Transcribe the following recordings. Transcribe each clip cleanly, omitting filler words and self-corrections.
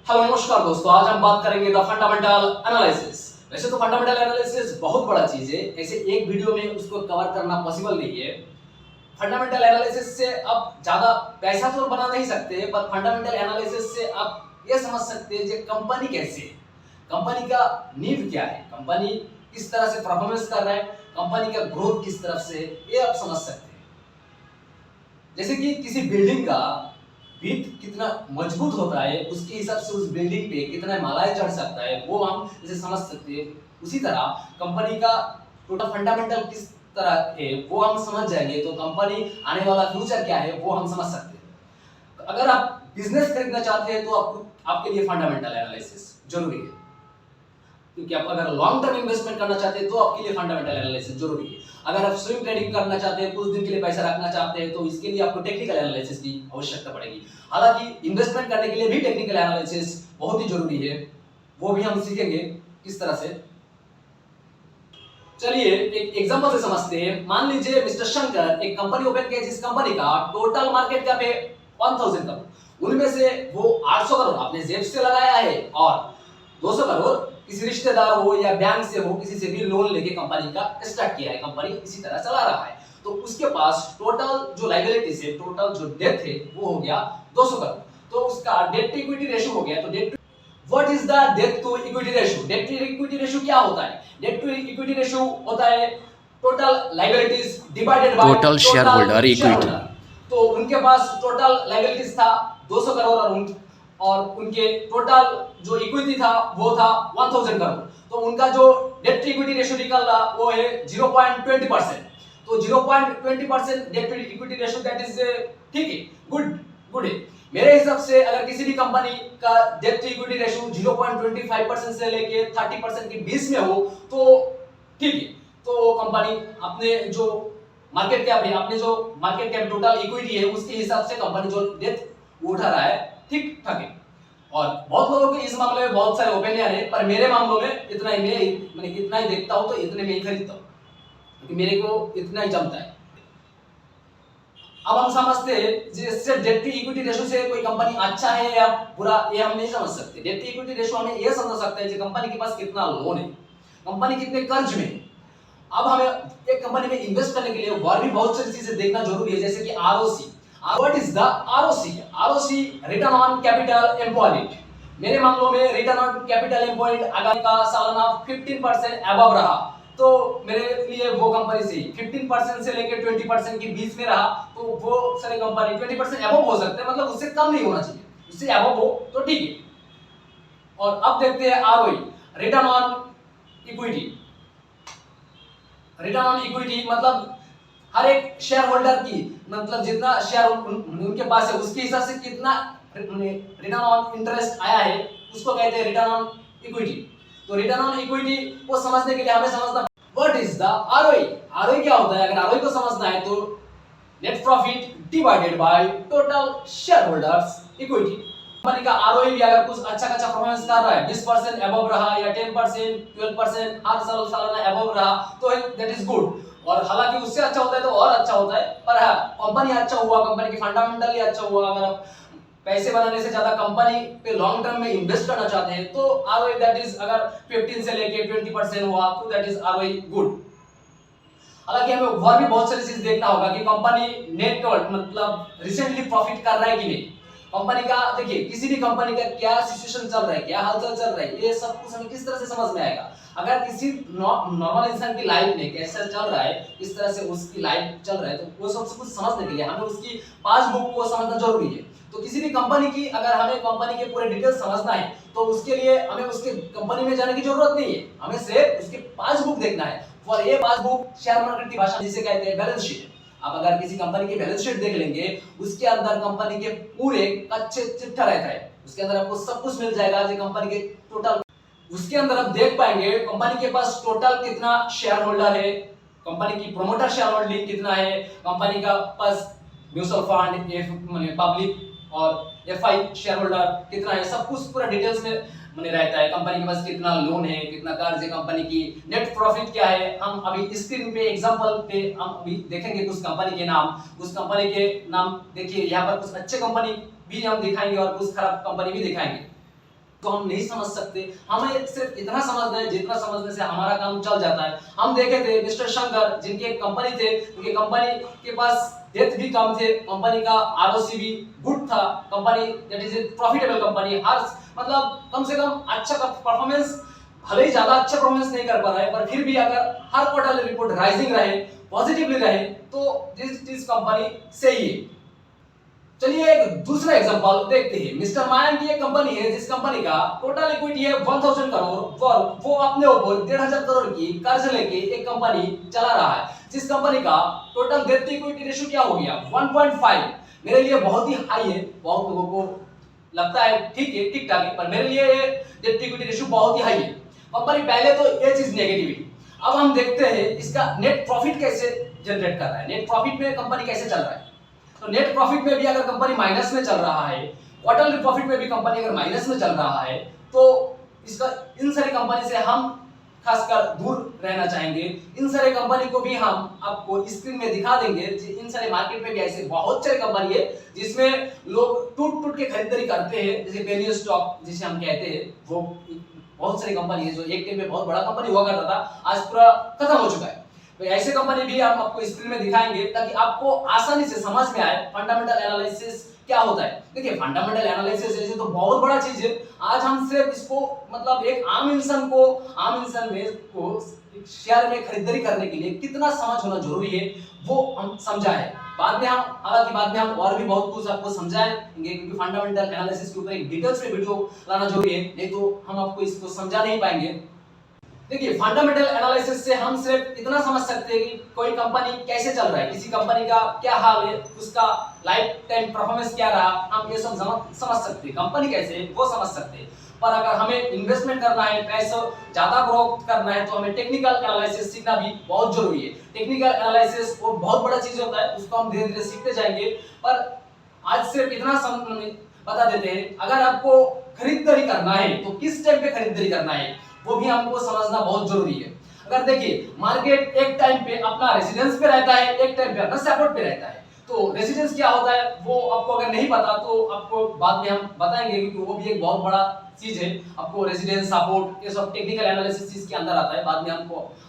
Hello नमस्कार दोस्तों, आज हम बात करेंगे द फंडामेंटल एनालिसिस। वैसे तो फंडामेंटल एनालिसिस बहुत बड़ा चीज है, ऐसे एक वीडियो में उसको कवर करना पॉसिबल नहीं है। फंडामेंटल एनालिसिस से आप ज्यादा पैसा तो बना नहीं सकते, पर फंडामेंटल एनालिसिस से आप ये समझ सकते हैं कि कंपनी कैसे है, कंपनी का नींव क्या है, कंपनी किस तरह से परफॉर्मेंस कर रहा है, कंपनी का ग्रोथ किस तरफ से, ये आप समझ सकते हैं। जैसे कि किसी बिल्डिंग का भित्त कितना मजबूत होता है, उसके हिसाब से उस बिल्डिंग पे कितना मालाएं चढ़ सकता है, वो हम इसे समझ सकते हैं। उसी तरह कंपनी का टोटल फंडामेंटल किस तरह है वो हम समझ जाएंगे तो कंपनी आने वाला फ्यूचर क्या है वो हम समझ सकते हैं। तो अगर आप बिजनेस खरीदना चाहते हैं तो आपके लिए फंडामेंटल एनालिसिस जरूरी है, क्योंकि आप अगर लॉन्ग टर्म इन्वेस्टमेंट करना चाहते हैं तो आपके लिए फंडामेंटल एनालिसिस जरूरी है। अगर आप स्विंग ट्रेडिंग करना चाहते हैं, कुछ दिन के लिए पैसा रखना चाहते हैं, तो इसके लिए आपको टेक्निकल एनालिसिस की आवश्यकता पड़ेगी। हालांकि इन्वेस्टमेंट करने के लिए भी टेक्निकल एनालिसिस बहुत ही जरूरी है, वो भी हम सीखेंगे किस तरह से। चलिए एक एग्जांपल से समझते हैं। मान लीजिए मिस्टर शंकर एक कंपनी ओपन किया, जिस कंपनी का टोटल मार्केट कैप है 1000 करोड़, उनमें से वो 800 करोड़ अपने जेब से लगाया है और 200 करोड़ किसी रिश्तेदार हो या बैंक से हो, किसी से भी लोन लेके कंपनी का स्टार्ट किया है, कंपनी इसी तरह चला रहा है। तो उसके पास टोटल जो लायबिलिटीज है, टोटल जो डेट है वो हो गया 200 करोड़। तो उसका डेट टू इक्विटी रेशियो हो गया। तो debt what is the debt to equity ratio? Debt to equity ratio क्या होता है? डेट टू इक्विटी रेशियो होता है total liabilities divided by total share holder equity. तो उनके पास टोटल लायबिलिटीज था 200 करोड़ और उनके टोटल जो इक्विटी था वो था 1000 करोड़। तो उनका जो डेट टू इक्विटी रेशियो निकल रहा वो है 0.20%। तो 0.20% debt to equity ratio, that is ठीक है, गुड है। मेरे हिसाब से अगर किसी भी कंपनी का डेट टू इक्विटी रेशियो 0.25% से लेके 30% के बीच में हो तो ठीक है, तो वो कंपनी अपने जो मार्केट कैप है, अपने जो मार्केट कैप टोटल इक्विटी है उसके हिसाब से कंपनी जो डेट उठा रहा है ठीक ठाक है। और बहुत लोगों के इस मामले में बहुत सारे ओपिनियन है, पर मेरे मामलों में इतना ही, मैंने इतना ही देखता हूं तो इतने में ही खरीदता हूं, क्योंकि मेरे को इतना ही जमता है। अब हम समझते हैं जिससे डेट टू इक्विटी रेशियो से कोई कंपनी अच्छा है या बुरा, ये हम नहीं समझ सकते। डेट टू इक्विटी रेशियो हमें ये समझ सकते हैं कि कंपनी के पास कितना लोन है, कंपनी कितने कर्ज में। अब हमें एक कंपनी में इन्वेस्ट करने के लिए और भी बहुत सारी चीजें देखना जरूरी है, जैसे कि ROC. What is the ROC? ROC return on capital employed. मेरे मामलों में रिटर्न ऑन कैपिटल एम्प्लॉयड अगर का सालाना 15% अबव रहा तो मेरे लिए वो कंपनी सही। 15% से लेकर 20% के बीच में रहा तो वो सारी कंपनी 20% अबव हो सकते हैं, मतलब उससे कम नहीं होना चाहिए, उससे अबव हो तो ठीक है। और अब देखते हैं ROE, return on equity. Return on equity मतलब हर एक शेयर होल्डर की, मतलब जितना शेयर उनके पास है उसके हिसाब से कितना रिटर्न ऑन इंटरेस्ट आया है, उसको कहते हैं रिटर्न ऑन इक्विटी। तो रिटर्न ऑन इक्विटी को समझने के लिए हमें समझना what is the ROE. ROE क्या होता है? अगर आरओई को समझना है तो net profit divided by total share holders equity. Company का आरओई भी अगर कुछ अच्छा खासा परफॉर्मेंस कर रहा है, 20% अबव रहा या 10% 12% हर साल सालाना अबव रहा तो दैट इज गुड। और हालांकि उससे अच्छा होता है तो और अच्छा होता है, पर हाँ कंपनी अच्छा हुआ, कंपनी की फंडामेंटली अच्छा हुआ, अगर आप पैसे बनाने से ज्यादा कंपनी पे लॉन्ग टर्म में इन्वेस्ट करना चाहते हैं तो आरओई दैट इज अगर 15 से लेके 20% हुआ तो दैट इज आरओई गुड। हालांकि हमें और भी बहुत सारी चीज देखना होगा कि कंपनी नेट मतलब रिसेंटली प्रॉफिट कर रहा है कि नहीं। कंपनी का देखिए, किसी भी कंपनी का क्या सिचुएशन चल रहा है, क्या हालचाल चल रहा है, ये सब कुछ हमें किस तरह से समझ में आएगा। अगर किसी नॉर्मल इंसान की लाइफ में कैसा चल रहा है, किस तरह से उसकी लाइफ चल रहा है, तो वो सब कुछ समझने के लिए हमें उसकी पासबुक को समझना जरूरी है। तो किसी भी कंपनी की अगर हमें कंपनी के पूरे डिटेल्स समझना है तो उसके लिए हमें उसके कंपनी में जाने की जरूरत नहीं है, हमें सिर्फ उसकी पासबुक देखना है। और ये पासबुक शेयर मार्केट की भाषा जिसे कहते हैं बैलेंस शीट। आप अगर किसी कंपनी की बैलेंस शीट देख लेंगे, उसके अंदर कंपनी के पूरे कच्चे चिट्ठा रहता है, उसके अंदर आपको सब कुछ मिल जाएगा जो कंपनी के टोटल, उसके अंदर आप देख पाएंगे कंपनी के पास टोटल कितना शेयर होल्डर है, कंपनी की प्रोमोटर शेयर होल्डिंग कितना है, कंपनी का पास म्यूचुअल फंड पब्लिक और एफआई शेयर होल्डर कितना है, सब कुछ पूरा डिटेल्स में मने रहता है। कंपनी के पास कितना लोन है, कितना कर्ज है, कंपनी की नेट प्रॉफिट क्या है। हम अभी स्क्रीन पे एग्जांपल पे हम अभी देखेंगे कुछ कंपनी के नाम, उस कंपनी के नाम देखिए, यहाँ पर कुछ अच्छे कंपनी भी हम दिखाएंगे और कुछ खराब कंपनी भी दिखाएंगे। तो हम नहीं समझ सकते। हमें सिर्फ इतना समझना है जितना समझने से हमारा काम चल जाता है। हम देखे थे मिस्टर शंकर, जिनके एक कंपनी थे, उनकी कंपनी के पास डेट भी कम थे, कंपनी का आरओसी भी गुड था, company that is a profitable company, हर मतलब कम से कम अच्छा परफॉर्मेंस, भले ही ज्यादा अच्छा परफॉर्मेंस नहीं कर पा रहा है पर फिर भी अगर हर क्वार्टरली रिपोर्ट राइजिंग रहे, पॉजिटिवली रहे, तो दिस कंपनी सही है। चलिए एक दूसरा एग्जांपल देखते हैं। मिस्टर मायन की एक कंपनी है जिस कंपनी का टोटल इक्विटी है 1000 करोड़ और वो अपने ऊपर 1500 करोड़ की कर्ज लेके एक कंपनी चला रहा है, जिस कंपनी का total debt to equity ratio क्या हो गया 1.5। मेरे लिए बहुत ही हाई है, बहुत लोगों को लगता है ठीक है, ठीक ठाक है, पर मेरे लिए ये डेट टू इक्विटी रेशियो बहुत ही हाई है। कंपनी पहले तो ये चीज नेगेटिविटी। अब हम देखते हैं इसका नेट प्रॉफिट कैसे जनरेट कर रहा है, नेट प्रॉफिट में कंपनी कैसे चल रहा है। तो नेट प्रॉफिट में भी अगर कंपनी माइनस में चल रहा है, क्वार्टरली प्रॉफिट में भी कंपनी अगर माइनस में चल रहा है, तो इसका इन सारी कंपनी से हम खासकर दूर रहना चाहेंगे। इन सारे कंपनी को भी हम आपको स्क्रीन में दिखा देंगे। इन सारे मार्केट में भी ऐसे बहुत सारे कंपनी है जिसमें लोग टूट टूट के खरीदारी करते हैं, जैसे पेनी स्टॉक जिसे हम कहते हैं, वो बहुत सारी कंपनी है जो एक टाइम में बहुत बड़ा कंपनी हुआ करता था, आज पूरा खत्म हो चुका है। तो ऐसे कंपनी भी हम आपको स्क्रीन में दिखाएंगे ताकि आपको आसानी से समझ में आए फंडामेंटल एनालिसिस क्या होता है। देखिए फंडामेंटल एनालिसिस ऐसे तो बहुत बड़ा चीज है, आज हम सिर्फ इसको मतलब एक आम इंसान को शेयर में खरीदारी करने के लिए कितना समझ होना जरूरी है वो हम समझा है। बाद में हम और भी बहुत कुछ आपको समझाएंगे, क्योंकि फंडामेंटल एनालिसिस के ऊपर एक डिटेल्स में वीडियो लाना जरूरी है, नहीं तो हम आपको इसको समझा नहीं पाएंगे। देखिए फंडामेंटल एनालिसिस से हम सिर्फ इतना समझ सकते हैं कि कोई कंपनी कैसे चल रहा है, किसी कंपनी का क्या हाल है, उसका लाइफ टाइम परफॉर्मेंस क्या रहा, हम ये सब समझ सकते हैं। कंपनी कैसे है वो समझ सकते हैं, पर अगर हमें इन्वेस्टमेंट करना है, पैसा ज्यादा ग्रो करना है, तो हमें टेक्निकल एनालिसिस सीखना भी बहुत जरूरी है। टेक्निकल एनालिसिस वो बहुत बड़ा चीज होता है, उसको हम धीरे धीरे सीखते जाएंगे, पर आज सिर्फ इतना बता देते हैं। अगर आपको खरीदारी करना है तो किस टाइम पे खरीदारी करना है वो भी हमको समझना बहुत जरूरी है। अगर देखिए मार्केट एक टाइम पे अपना रेजिडेंस पे रहता है, एक टाइम पे अपना सपोर्ट पे रहता है। तो रेजिडेंस क्या होता है वो आपको अगर नहीं पता तो आपको बाद में हम बताएंगे, क्योंकि वो भी एक बहुत बड़ा चीज है। आपको रेजिडेंस, सपोर्ट, ये सब टेक्निकल एनालिसिस इसके अंदर आता है, बाद में हम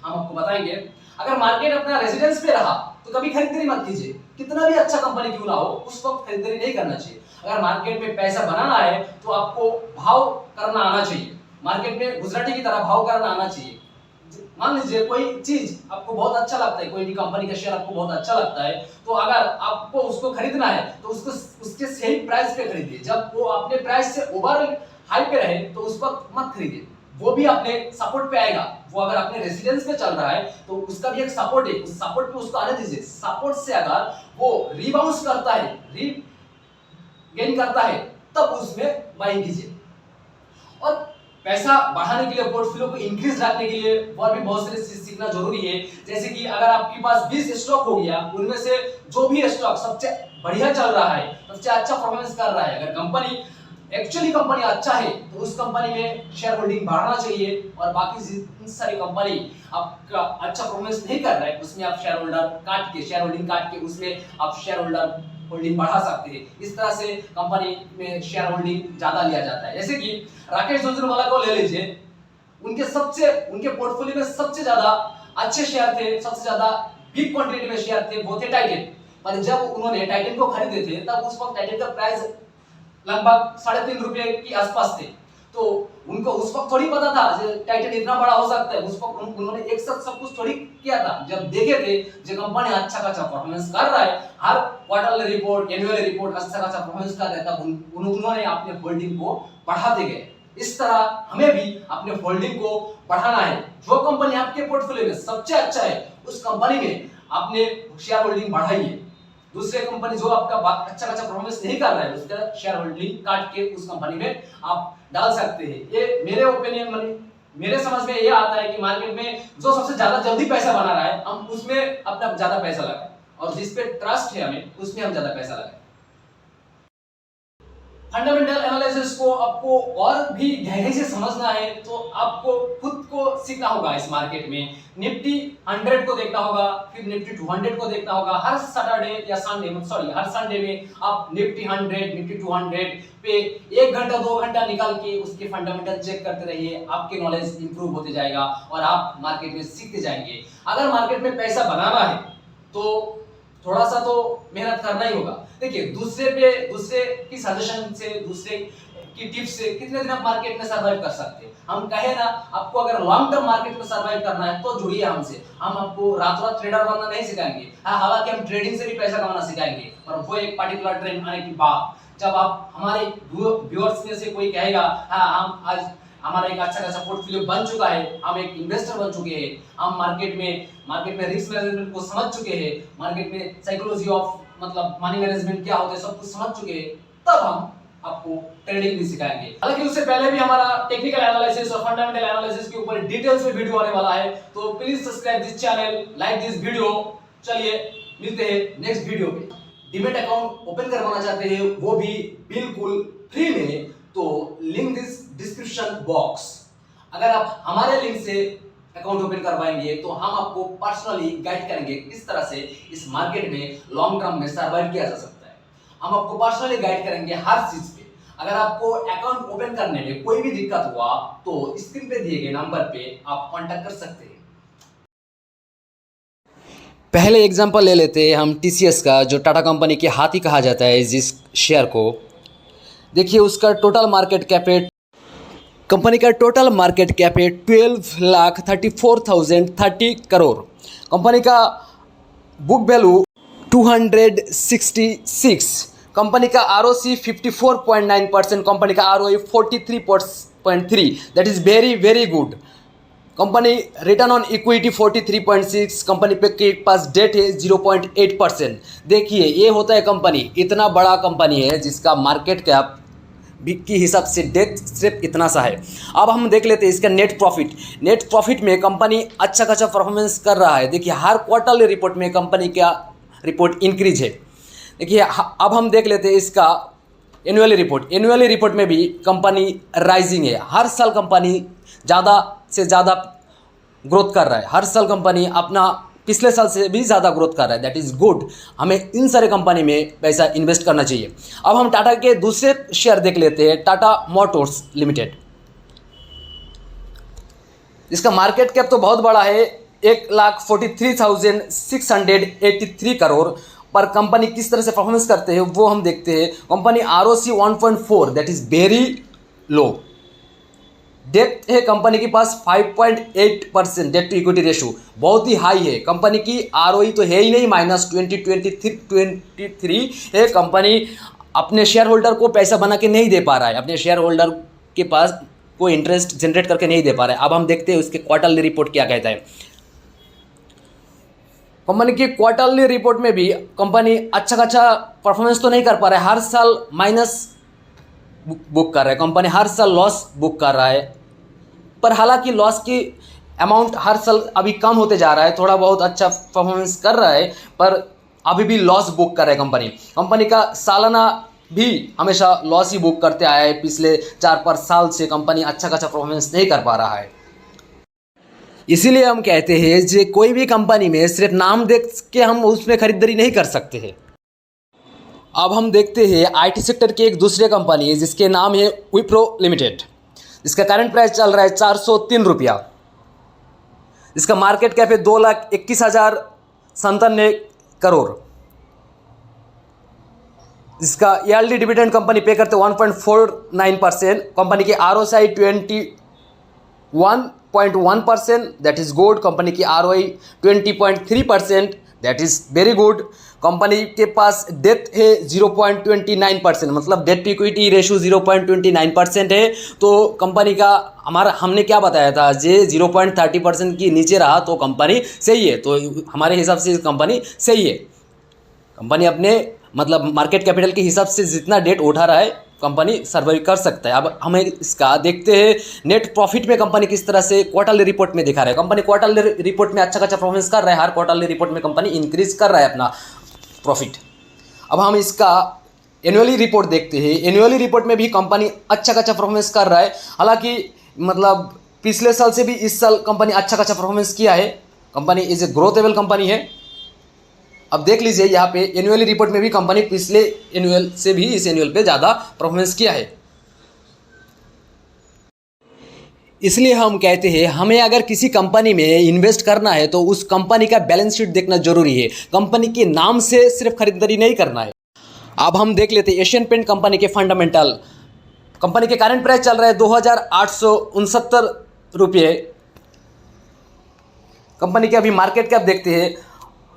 आपको बताएंगे। अगर मार्केट अपना रेजिडेंस पे रहा तो कभी खरीदारी मत कीजिए, कितना भी अच्छा कंपनी क्यों ना हो उस वक्त खरीदारी नहीं करना चाहिए। अगर मार्केट में पैसा बनाना है तो आपको भाव करना आना चाहिए, मार्केट में गुजराती की तरह भाव करना आना चाहिए। मान लीजिए कोई चीज आपको बहुत अच्छा लगता है, कोई भी कंपनी का शेयर आपको बहुत अच्छा लगता है, तो अगर आपको उसको खरीदना है तो उसको उसके सही प्राइस पे खरीदिए। जब वो अपने प्राइस से ओवर हाई पे रहे तो उस वक्त मत खरीदिए, वो भी अपने सपोर्ट पे आएगा। वो अगर अपने रेजिडेंस पे चल रहा है तो उसका भी एक सपोर्ट है, उस सपोर्ट पे उसको आने दीजिए। सपोर्ट से अगर वो रिबाउंस करता है, गेन करता है, तब उसमें बाइंग कीजिए। और पैसा बढ़ाने के लिए, पोर्टफोलियो को इंक्रीज रखने के लिए और भी बहुत सारी चीज सीखना जरूरी है। जैसे कि अगर आपके पास 20 स्टॉक हो गया, उनमें से जो भी स्टॉक सबसे बढ़िया चल रहा है, सबसे अच्छा परफॉर्मेंस कर रहा है, अगर कंपनी कंपनी अच्छा है तो उस कंपनी में शेयर होल्डिंग बढ़ाना चाहिए। और बाकी सारी कंपनी आपका अच्छा परफॉर्मेंस नहीं कर रहा है उसमें आप शेयर होल्डिंग काट के उसमें आप शेयर होल्डिंग बढ़ा सकते हैं। इस तरह से कंपनी में शेयर होल्डिंग ज्यादा लिया जाता है। जैसे कि राकेश झुंझुनवाला को ले लीजिए, उनके पोर्टफोलियो में सबसे ज्यादा अच्छे शेयर थे, सबसे ज्यादा बिग क्वांटिटी में शेयर थे, वो थे टाइटन। पर जब उन्होंने टाइटन को खरीदे थे तब उस वक्त टाइटन का प्राइस लगभग 3.5 रुपए के आसपास थे। तो उनको उस वक्त थोड़ी पता था कि टाइटन इतना बड़ा हो सकता है। उस वक्त उन्होंने एक साथ सब कुछ थोड़ी किया था। जब देखे थे जो कंपनी अच्छा खासा परफॉर्मेंस कर रहा है, हर क्वार्टरली रिपोर्ट, एनुअल रिपोर्ट अच्छा खासा परफॉर्मेंस कर रहा था, उन्होंने अपने होल्डिंग को बढ़ाते गए। इस तरह हमें भी अपने होल्डिंग को बढ़ाना है। जो कंपनी आपके पोर्टफोलियो में सबसे अच्छा है उस कंपनी में अपने शेयर होल्डिंग बढ़ाइए। दूसरे कंपनी जो आपका अच्छा परफॉर्मेंस नहीं कर रहा है उसका शेयर होल्डिंग काट के उस कंपनी में आप डाल सकते हैं। ये मेरे ओपिनियन मेरे समझ में ये आता है कि मार्केट में जो सबसे ज्यादा जल्दी पैसा बना रहा है हम उसमें अपना ज्यादा पैसा लगाएं, और जिस पे ट्रस्ट है हमें उसमें हम ज्यादा पैसा लगाएं। फंडामेंटल एनालिसिस को आपको और भी गहरे से समझना है तो आपको खुद को सीखना होगा। इस मार्केट में निफ्टी 100 को देखना होगा, फिर निफ्टी 200 को देखना होगा। हर सैटरडे या संडे हर संडे में आप निफ्टी 100 निफ्टी 200 पे 1 घंटा 2 घंटा निकाल के उसके फंडामेंटल चेक करते रहिए। आपके नॉलेज इंप्रूव होते जाएगा और आप मार्केट में सीखते जाएंगे। अगर मार्केट में पैसा बनाना है तो थोड़ा सा तो मेहनत करना ही होगा। देखिए दूसरे की सजेशन से, दूसरे की टिप्स से कितने दिन आप मार्केट में सर्वाइव कर सकते हैं। हम कहे ना, आपको अगर लॉन्ग टर्म मार्केट में सर्वाइव करना है तो जुड़िए हमसे। हम आपको रातों रात ट्रेडर बनना नहीं सिखाएंगे। हालांकि हम ट्रेडिंग से भी पैसा कमाना सिखाएंगे, पर वो एक पर्टिकुलर ट्रेंड आने के बाद, जब आप हमारे व्यूअर्स में से कोई कहेगा हाँ हम आज हमारा एक अच्छा खासा पोर्टफोलियो बन चुका है, हम एक इन्वेस्टर बन चुके हैं, हम मार्केट में रिस्क मैनेजमेंट को समझ चुके हैं, मार्केट में साइकोलॉजी ऑफ मतलब मनी मैनेजमेंट क्या होता है सब कुछ समझ चुके हैं, तब हम आपको ट्रेडिंग भी सिखाएंगे। हालांकि उससे पहले भी हमारा टेक्निकल एनालिसिस और फंडामेंटल एनालिसिस के ऊपर डिटेल्स में वीडियो आने वाला है, तो please subscribe this channel, like this video. चलिए मिलते हैं नेक्स्ट वीडियो में। डीमैट अकाउंट ओपन करवाना चाहते हैं वो भी बिल्कुल फ्री में, तो लिंक दिस डिस्क्रिप्शन बॉक्स। अगर आप हमारे लिंक से अकाउंट ओपन करवाएंगे तो हम आपको पर्सनली गाइड करेंगे किस तरह से इस मार्केट में लॉन्ग टर्म में सर्वाइव किया जा सकता है। हम आपको पर्सनली गाइड करेंगे हर चीज पे। अगर आपको अकाउंट ओपन करने में कोई भी दिक्कत हुआ तो स्क्रीन पे दिए गए नंबर पे आप कांटेक्ट कर सकते हैं। पहले एग्जांपल ले लेते हैं हम TCS का, जो टाटा कंपनी के हाथी कहा जाता है जिस शेयर को। देखिए उसका टोटल मार्केट कैप है, कंपनी का टोटल मार्केट कैप है 12,34,030 करोड़। कंपनी का बुक वैल्यू 266। कंपनी का ROC 54.9%, कंपनी का ROE 43.3, that is very very good. Company return on equity 43.6, company पे के पास डेट है 0.8%। देखिए ये होता है कंपनी, इतना बड़ा कंपनी है जिसका मार्केट कैप की हिसाब से डेट सिर्फ इतना सा है। अब हम देख लेते हैं इसका नेट प्रॉफिट में कंपनी अच्छा खासा परफॉर्मेंस कर रहा है। देखिए हर क्वार्टरली रिपोर्ट में कंपनी का रिपोर्ट इंक्रीज है। देखिए अब हम देख लेते हैं इसका एनुअली रिपोर्ट में भी कंपनी राइजिंग है। हर साल कंपनी ज़्यादा से ज़्यादा ग्रोथ कर रहा है। हर साल कंपनी अपना पिछले साल से भी ज़्यादा ग्रोथ कर रहा है, दैट इज़ गुड। हमें इन सारे कंपनी में पैसा इन्वेस्ट करना चाहिए। अब हम टाटा के दूसरे शेयर देख लेते हैं, टाटा मोटर्स लिमिटेड। इसका मार्केट कैप तो बहुत बड़ा है, 1,43,683 करोड़। पर कंपनी किस तरह से परफॉर्मेंस करते हैं वो हम देखते हैं। Company ROC 1.4, that is very low. Debt है कंपनी के पास 5.8%, डेट टू इक्विटी रेशो बहुत ही हाई है। कंपनी की ROE तो है ही नहीं, -23 है। कंपनी अपने शेयर होल्डर को पैसा बना के नहीं दे पा रहा है, अपने शेयर होल्डर के पास कोई इंटरेस्ट जनरेट करके नहीं दे पा रहा है। अब हम देखते हैं उसके क्वार्टरली रिपोर्ट क्या कहता है। कंपनी की क्वार्टरली रिपोर्ट में भी कंपनी अच्छा परफॉर्मेंस तो नहीं कर पा रहा है, हर साल माइनस बुक कर रहा है। कंपनी हर साल लॉस बुक कर रहा है, पर हालांकि लॉस की अमाउंट हर साल अभी कम होते जा रहा है। थोड़ा बहुत अच्छा परफॉर्मेंस कर रहा है पर अभी भी लॉस बुक कर रहा है। कंपनी का सालाना भी हमेशा लॉस ही बुक करते आया है। पिछले 4-5 साल से कंपनी अच्छा परफॉर्मेंस नहीं कर पा रहा है। इसीलिए हम कहते हैं कि कोई भी कंपनी में सिर्फ नाम देख के हम उसमें खरीदारी नहीं कर सकते हैं। अब हम देखते हैं IT सेक्टर की एक दूसरे कंपनी है जिसके नाम है विप्रो लिमिटेड। इसका करंट प्राइस चल रहा है 403 रुपया। इसका मार्केट कैप है 2,21,097 करोड़। इसका ईयरली डिविडेंड कंपनी पे करते 1.49%। कंपनी की ROCI 21.1%, that is good. Company की ROE 20.3%, that is very good. Company के पास डेट है 0.29%, मतलब डेट टू इक्विटी रेशो 0.29% है। तो कंपनी का हमने क्या बताया था, जे 0.30% की नीचे रहा तो कंपनी सही है। तो हमारे हिसाब से कंपनी सही है। कंपनी अपने मतलब मार्केट कैपिटल के हिसाब से जितना डेट उठा रहा है कंपनी सर्वाइव कर सकता है। अब हमें इसका देखते हैं नेट प्रॉफिट में कंपनी किस तरह से क्वार्टरली रिपोर्ट में दिखा रहा है। कंपनी क्वार्टरली रिपोर्ट में अच्छा परफॉर्मेंस कर रहा है। हर क्वार्टरली रिपोर्ट में कंपनी इंक्रीज कर रहा है अपना प्रॉफिट। अब हम इसका एनुअली रिपोर्ट देखते हैं, एनुअली रिपोर्ट में भी कंपनी अच्छा खासा परफॉर्मेंस कर रहा है। हालांकि मतलब पिछले साल से भी इस साल कंपनी अच्छा खासा परफॉर्मेंस किया है। कंपनी इज ए ग्रोथेबल कंपनी है। अब देख लीजिए यहाँ पे एनुअली रिपोर्ट में भी कंपनी पिछले एनुअल से भी इस एनुअल पे ज़्यादा परफॉर्मेंस किया है। इसलिए हम कहते हैं हमें अगर किसी कंपनी में इन्वेस्ट करना है तो उस कंपनी का बैलेंस शीट देखना जरूरी है। कंपनी के नाम से सिर्फ खरीदारी नहीं करना है। अब हम देख लेते हैं एशियन पेंट कंपनी के फंडामेंटल। कंपनी के करंट प्राइस चल रहा है 2869 रुपये। कंपनी के अभी मार्केट कैप देखते हैं।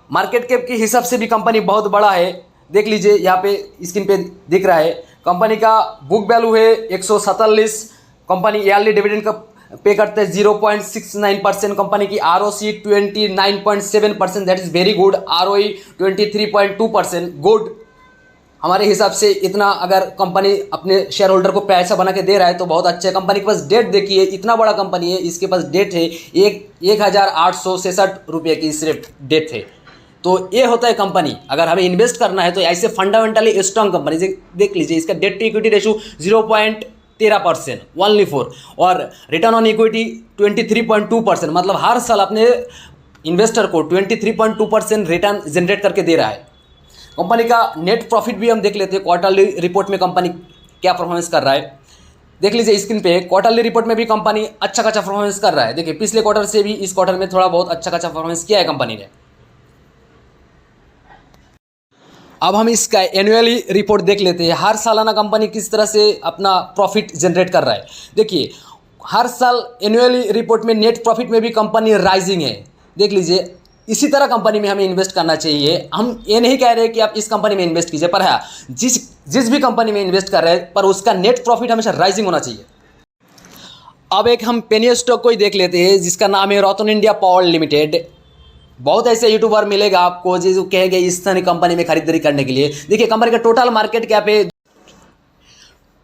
मार्केट कैप के हिसाब से भी कंपनी बहुत बड़ा है। देख लीजिए यहाँ पे स्क्रीन पे दिख रहा है। कंपनी का बुक वैल्यू है 147। कंपनी ईयरली डिविडेंड का पे करते हैं 0.69%। कंपनी की ROC 29.7%, that is very good. ROE 23.2%, good. हमारे हिसाब से इतना अगर कंपनी अपने शेयर होल्डर को पैसा बना के दे रहा है तो बहुत अच्छा है। कंपनी के पास डेट देखिए, इतना बड़ा कंपनी है, इसके पास डेट है 1866 रुपये की सिर्फ डेट है। तो ये होता है कंपनी। अगर हमें इन्वेस्ट करना है तो ऐसे फंडामेंटली स्ट्रॉन्ग कंपनी से देख लीजिए। इसका debt to equity ratio 0.13%, only 4, और रिटर्न ऑन इक्विटी 23.2%। मतलब हर साल अपने इन्वेस्टर को 23.2% रिटर्न जनरेट करके दे रहा है। कंपनी का नेट प्रॉफिट भी हम देख लेते हैं। क्वार्टरली रिपोर्ट में कंपनी क्या परफॉर्मेंस कर रहा है देख लीजिए स्क्रीन पे। क्वार्टरली रिपोर्ट में भी कंपनी अच्छा खासा परफॉर्मेंस कर रहा है। देखिए पिछले क्वार्टर से भी इस क्वार्टर में थोड़ा बहुत अच्छा खासा परफॉर्मेंस किया है कंपनी ने। अब हम इसका एनुअली रिपोर्ट देख लेते हैं। हर सालाना कंपनी किस तरह से अपना प्रॉफिट जनरेट कर रहा है। देखिए हर साल एनुअली रिपोर्ट में नेट प्रॉफिट में भी कंपनी राइजिंग है। देख लीजिए इसी तरह कंपनी में हमें इन्वेस्ट करना चाहिए। हम ये नहीं कह रहे कि आप इस कंपनी में इन्वेस्ट कीजिए, पर हाँ जिस भी कंपनी में इन्वेस्ट कर रहे हैं पर उसका नेट प्रॉफिट हमेशा राइजिंग होना चाहिए। अब एक हम पेनी स्टॉक को ही देख लेते हैं जिसका नाम है रतन इंडिया पावर लिमिटेड। बहुत ऐसे यूट्यूबर मिलेगा आपको जो कहेंगे इस तरह कंपनी में खरीदारी करने के लिए। देखिए कंपनी का टोटल मार्केट कैप है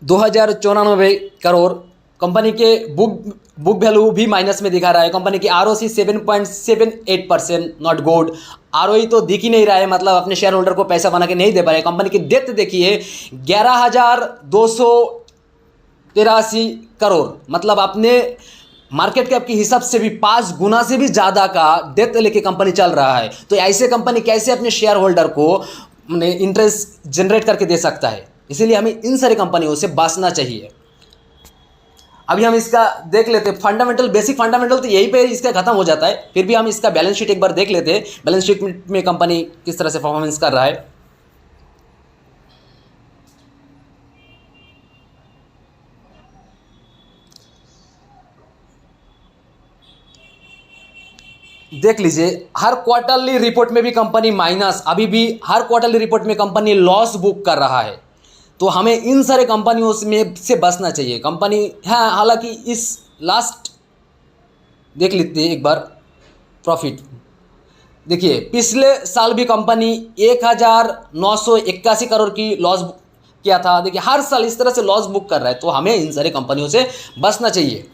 2094 करोड़। कंपनी के बुक वैल्यू भी माइनस में दिखा रहा है। कंपनी की ROC 7.78%, नॉट गुड। ROE तो दिख ही नहीं रहा है, मतलब अपने शेयर होल्डर को पैसा बना के नहीं दे पा रहे। कंपनी की डेट देखिए 11,283 करोड़, मतलब अपने मार्केट कैप के हिसाब से भी 5 गुना से भी ज़्यादा का डेट लेके कंपनी चल रहा है। तो ऐसे कंपनी कैसे अपने शेयर होल्डर को इंटरेस्ट जनरेट करके दे सकता है। इसीलिए हमें इन सारी कंपनियों से बचना चाहिए। अभी हम इसका देख लेते हैं फंडामेंटल, बेसिक फंडामेंटल तो यही पे इसका खत्म हो जाता है। फिर भी हम इसका बैलेंस शीट एक बार देख लेते हैं। बैलेंस शीट में कंपनी किस तरह से परफॉर्मेंस कर रहा है। देख लीजिए हर क्वार्टरली रिपोर्ट में भी कंपनी माइनस, अभी भी हर क्वार्टरली रिपोर्ट में कंपनी लॉस बुक कर रहा है। तो हमें इन सारे कंपनियों में से बचना चाहिए। कंपनी है हालांकि इस लास्ट देख लेते हैं एक बार प्रॉफिट। देखिए पिछले साल भी कंपनी 1981 करोड़ की लॉस किया था। देखिए हर साल इस तरह से लॉस बुक कर रहा है। तो हमें इन सारे कंपनियों से बचना चाहिए।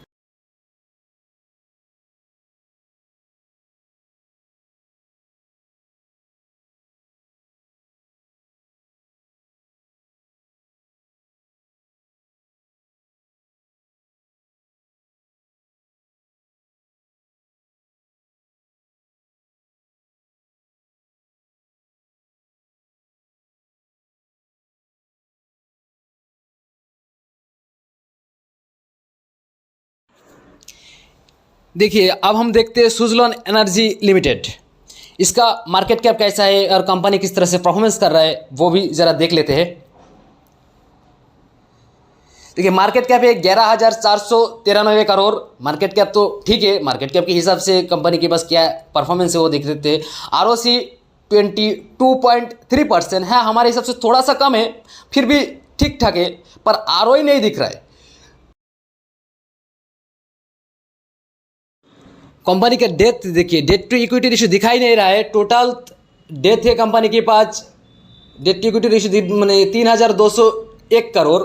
देखिए अब हम देखते हैं सुजलॉन एनर्जी लिमिटेड। इसका मार्केट कैप कैसा है और कंपनी किस तरह से परफॉर्मेंस कर रहा है वो भी ज़रा देख लेते हैं। देखिए मार्केट कैप है 11,493 करोड़। मार्केट कैप तो ठीक है, मार्केट कैप के हिसाब से कंपनी के पास क्या परफॉर्मेंस है वो देख लेते हैं। ROC 22.3% है, हमारे हिसाब से थोड़ा सा कम है, फिर भी ठीक ठाक है, पर ROE नहीं दिख रहा है। कंपनी का डेट देखिए, डेट टू इक्विटी रेशियो दिखाई नहीं रहा है। टोटल डेट है कंपनी के पास, डेट टू इक्विटी रेशियो मैंने 3,201 करोड़।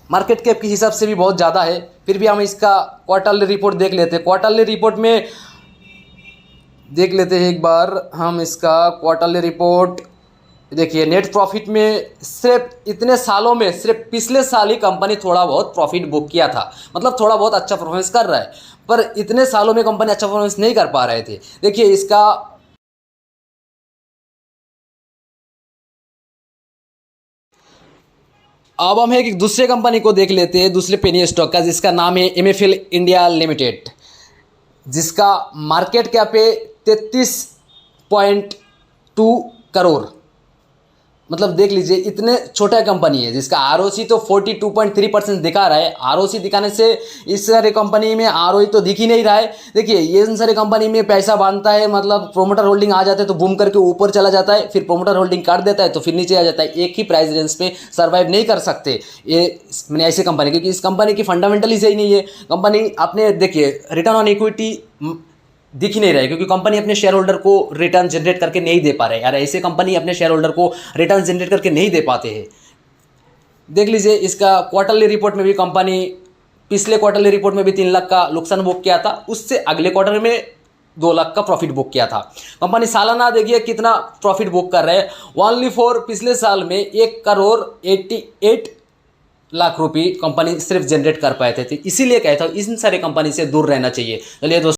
मार्केट कैप के हिसाब से भी बहुत ज़्यादा है। फिर भी हम इसका क्वार्टरली रिपोर्ट देख लेते हैं। क्वार्टरली रिपोर्ट में देख लेते हैं एक बार हम इसका क्वार्टरली रिपोर्ट। देखिए नेट प्रॉफिट में सिर्फ इतने सालों में सिर्फ पिछले साल ही कंपनी थोड़ा बहुत प्रॉफिट बुक किया था, मतलब थोड़ा बहुत अच्छा परफॉर्मेंस कर रहा है, पर इतने सालों में कंपनी अच्छा परफॉर्मेंस नहीं कर पा रहे थे। देखिए इसका अब हम एक दूसरे कंपनी को देख लेते हैं, दूसरे पेनी स्टॉक का, जिसका नाम है MFL इंडिया लिमिटेड, जिसका मार्केट कैप है 33.2 करोड़। मतलब देख लीजिए इतने छोटा कंपनी है जिसका ROC तो 42.3% दिखा रहा है। ROC दिखाने से इस सारे कंपनी में ROE तो दिख ही नहीं रहा है। देखिए ये इन सारे कंपनी में पैसा बांधता है, मतलब प्रोमोटर होल्डिंग आ जाता है तो बूम करके ऊपर चला जाता है, फिर प्रोमोटर होल्डिंग काट देता है तो फिर नीचे आ जाता है। एक ही प्राइस रेंज पे सर्वाइव नहीं कर सकते ये मैंने ऐसी कंपनी, क्योंकि इस कंपनी की फंडामेंटल ही सही नहीं है। कंपनी आपने देखिए रिटर्न ऑन इक्विटी दिख ही नहीं रहा है, क्योंकि कंपनी अपने शेयर होल्डर को रिटर्न जनरेट करके नहीं दे पा रहे यार। ऐसे कंपनी अपने शेयर होल्डर को रिटर्न जनरेट करके नहीं दे पाते हैं। देख लीजिए इसका क्वार्टरली रिपोर्ट में भी कंपनी पिछले क्वार्टरली रिपोर्ट में भी 3 लाख का नुकसान बुक किया था, उससे अगले क्वार्टर में 2 लाख का प्रॉफिट बुक किया था। कंपनी सालाना देखिए कितना प्रॉफिट बुक कर रहे हैं, ओनली फॉर पिछले साल में 1,88 लाख रुपये कंपनी सिर्फ जनरेट कर पाए थे। इसीलिए कहता हूँ इन सारे कंपनी से दूर रहना चाहिए। चलिए दोस्तों।